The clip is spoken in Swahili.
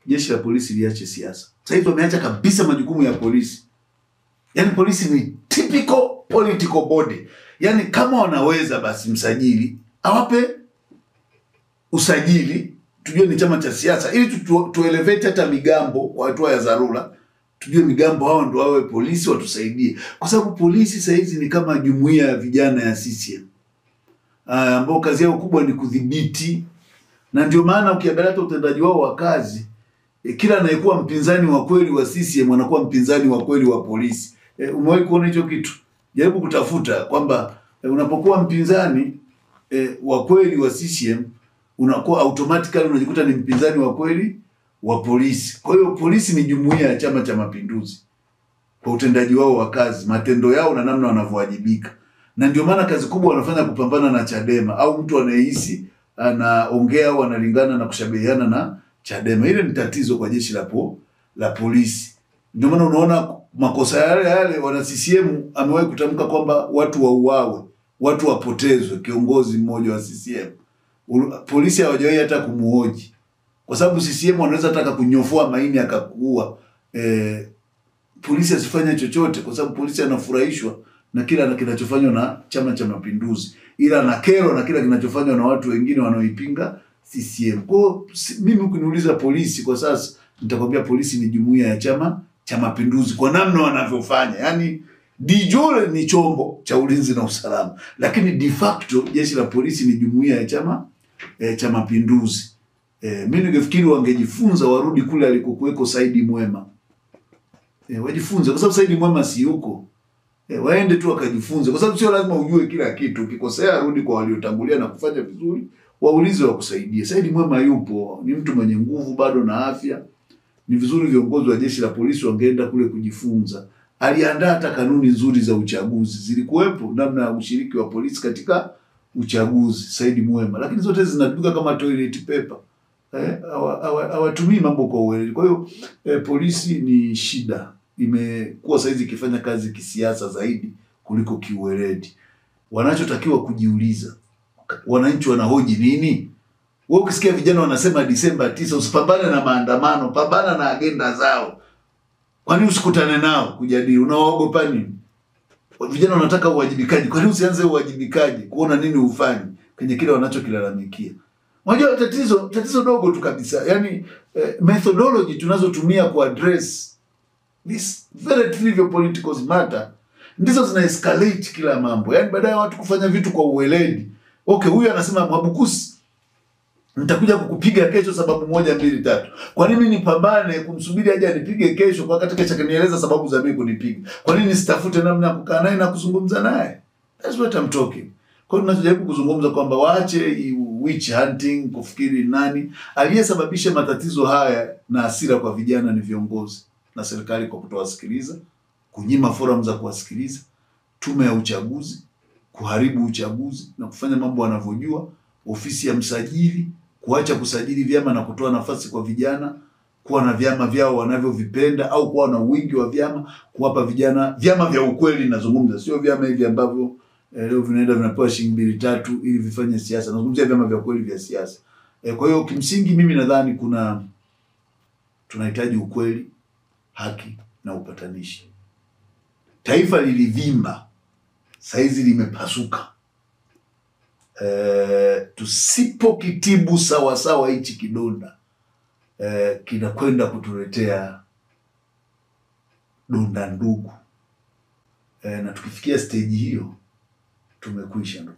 jeshi la polisi liache siasa. Sasa hivi wameacha kabisa majukumu ya polisi. Yaani polisi ni typical political body. Yaani kama wanaweza basi msajili awape usajili, tujue ni chama cha siasa, ili tuelevate hata migambo kwa hatua ya dharura. Tujue migambo hao ndio wawe polisi watusaidie. Kwa sababu polisi sasa hizi ni kama jumuiya ya vijana ya CCM. Ambao kazi yao kubwa ni kudhibiti, na ndio maana ukiangalia utendaji wao wa kazi, kila anayekuwa mpinzani wa kweli wa CCM anakuwa mpinzani wa kweli wa polisi. Umewahi kuona hicho kitu? Jaribu kutafuta kwamba unapokuwa mpinzani wa kweli wa CCM unakuwa automatically unajikuta ni mpinzani wa kweli wa polisi. Kwa hiyo polisi ni jumuiya ya Chama cha Mapinduzi kwa utendaji wao wa kazi, matendo yao na namna wanavyowajibika. Na ndio maana kazi kubwa wanafanya kupambana na Chadema, au mtu anayehisi anaongea au analingana na kushabihiana na Chadema. Ile ni tatizo kwa jeshi la polisi. Ndio maana unaona makosa yale wana CCM amewahi kutamka kwamba watu wauawe, watu wapotezwe, kiongozi mmoja wa CCM. Polisi hawajawahi hata kumuhoji. Kwa sababu CCM wanaweza hata kunyofoa maini akakuua. Polisi asifanye chochote kwa sababu polisi anafurahishwa na kila kinachofanywa na Chama cha Mapinduzi, ila anakerwa na kila kinachofanywa na watu wengine wanaoipinga CCM. Kwa mimi ukiniuliza polisi kwa sasa, nitakwambia polisi ni jumuiya ya Chama cha Mapinduzi kwa namna wanavyofanya. Yaani de jure ni chombo cha ulinzi na usalama, lakini de facto jeshi la polisi ni jumuiya ya Chama cha Mapinduzi. Mimi ningefikiri wangejifunza, warudi kule alikokuweko Saidi Mwema. Wajifunze kwa sababu Saidi Mwema si yuko. Waende tu wakajifunze kwa sababu sio lazima ujue kila kitu. Ukikosea rudi kwa waliotangulia na kufanya vizuri, waulize wakusaidie. Saidi Mwema yupo, ni mtu mwenye nguvu bado na afya. Ni vizuri viongozi wa jeshi la polisi wangeenda kule kujifunza. Aliandaa hata kanuni nzuri za uchaguzi. Zilikuwepo namna ya ushiriki wa polisi katika uchaguzi, Saidi Mwema, lakini zote zinaduka kama toilet paper. Hawatumii mambo kwa uweledi. Kwa hiyo polisi ni shida. Imekuwa saizi ikifanya kazi kisiasa zaidi kuliko kiuweledi. Wanachotakiwa kujiuliza, wananchi wanahoji nini? Wewe ukisikia vijana wanasema Disemba 9 usipambane na maandamano, pambana na agenda zao. Kwa nini usikutane nao kujadili? Unawaogopa nini? Vijana wanataka uwajibikaji. Kwa nini usianze uwajibikaji kuona nini ufanye kwenye kile wanachokilalamikia? Unajua tatizo dogo tu kabisa. Yaani methodology tunazotumia ku address this very trivial political matter ndizo zina escalate kila mambo. Yaani baadaye watu kufanya vitu kwa uweledi. Okay, huyu anasema Mwabukusi, nitakuja kukupiga kesho sababu 1 2 3. Kwa nini nipambane kumsubiri aje anipige kesho kwa wakati kesho kanieleza sababu za mimi kunipiga? Kwa nini sitafute namna ya kukaa naye na kuzungumza naye? That's what I'm talking. Kwa hiyo tunajaribu kuzungumza kwamba waache witch hunting, kufikiri nani aliyesababisha matatizo haya na hasira kwa vijana ni viongozi na serikali kwa kutowasikiliza, kunyima forum za kuwasikiliza, tume ya uchaguzi, kuharibu uchaguzi na kufanya mambo wanavyojua, ofisi ya msajili, kuacha kusajili vyama na kutoa nafasi kwa vijana kuwa na vyama vyao wanavyovipenda au kuwa na wingi wa vyama, kuwapa vijana vyama vya ukweli. Nazungumza sio vyama hivi ambavyo leo vinaenda vinapewa shilingi 2 3 ili vifanye siasa. Nazungumzia vyama vya kweli vya siasa. Kwa hiyo kimsingi mimi nadhani tunahitaji ukweli, haki na upatanishi. Taifa lilivimba, saizi limepasuka. Tusipokitibu sawa sawa hichi kidonda, kinakwenda kutuletea donda ndugu. Na tukifikia stage hiyo tumekwisha ndugu.